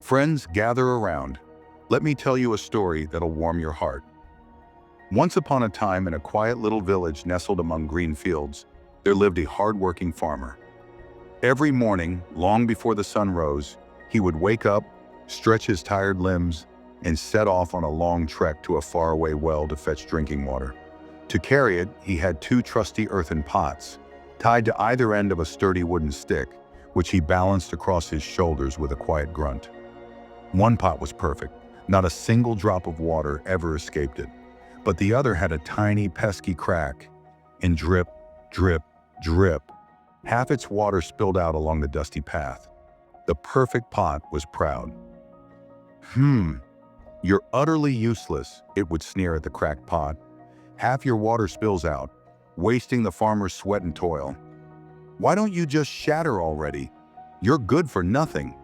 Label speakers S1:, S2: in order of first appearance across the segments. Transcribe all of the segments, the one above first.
S1: Friends, gather around. Let me tell you a story that'll warm your heart. Once upon a time, in a quiet little village nestled among green fields, there lived a hard-working farmer. Every morning, long before the sun rose, he would wake up, stretch his tired limbs, and set off on a long trek to a faraway well to fetch drinking water. To carry it, he had two trusty earthen pots, tied to either end of a sturdy wooden stick, which he balanced across his shoulders with a quiet grunt. One pot was perfect. Not a single drop of water ever escaped it. But the other had a tiny, pesky crack, and drip, drip, drip, half its water spilled out along the dusty path. The perfect pot was proud. You're utterly useless," it would sneer at the cracked pot. "Half your water spills out, wasting the farmer's sweat and toil. Why don't you just shatter already? You're good for nothing."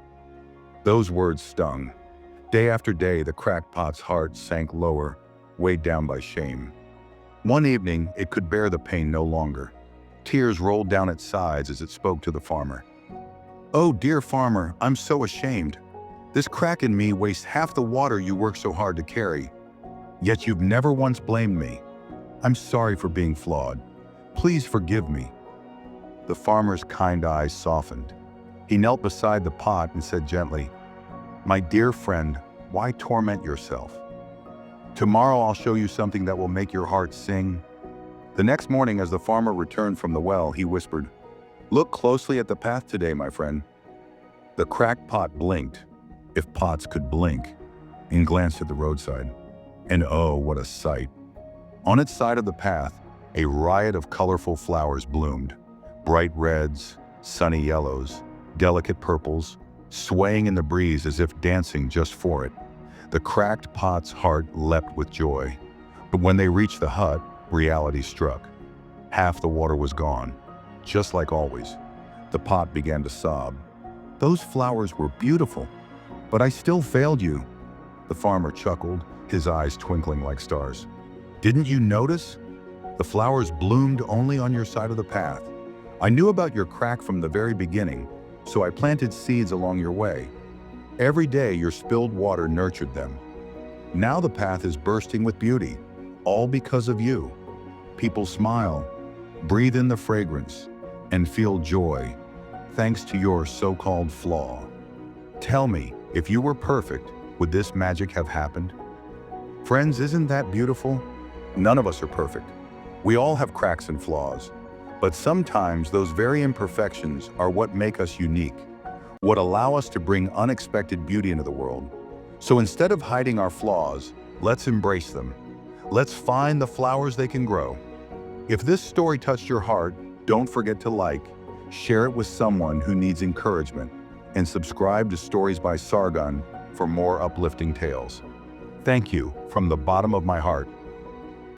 S1: Those words stung. Day after day, the cracked pot's heart sank lower, weighed down by shame. One evening, it could bear the pain no longer. Tears rolled down its sides as it spoke to the farmer. "Oh, dear farmer, I'm so ashamed. This crack in me wastes half the water you work so hard to carry. Yet you've never once blamed me. I'm sorry for being flawed. Please forgive me." The farmer's kind eyes softened. He knelt beside the pot and said gently, "My dear friend, why torment yourself? Tomorrow I'll show you something that will make your heart sing." The next morning, as the farmer returned from the well, he whispered, "Look closely at the path today, my friend." The cracked pot blinked, if pots could blink, and glanced at the roadside. And oh, what a sight! On its side of the path, a riot of colorful flowers bloomed. Bright reds, sunny yellows, delicate purples, swaying in the breeze as if dancing just for it. The cracked pot's heart leapt with joy. But when they reached the hut, reality struck. Half the water was gone, just like always. The pot began to sob. "Those flowers were beautiful, but I still failed you." The farmer chuckled, his eyes twinkling like stars. "Didn't you notice? The flowers bloomed only on your side of the path. I knew about your crack from the very beginning, so I planted seeds along your way. Every day your spilled water nurtured them. Now the path is bursting with beauty, all because of you. People smile, breathe in the fragrance, and feel joy, thanks to your so-called flaw. Tell me, if you were perfect, would this magic have happened?" Friends, isn't that beautiful? None of us are perfect. We all have cracks and flaws. But sometimes those very imperfections are what make us unique, what allow us to bring unexpected beauty into the world. So instead of hiding our flaws, let's embrace them. Let's find the flowers they can grow. If this story touched your heart, don't forget to like, share it with someone who needs encouragement, and subscribe to Stories by Sargun for more uplifting tales. Thank you from the bottom of my heart.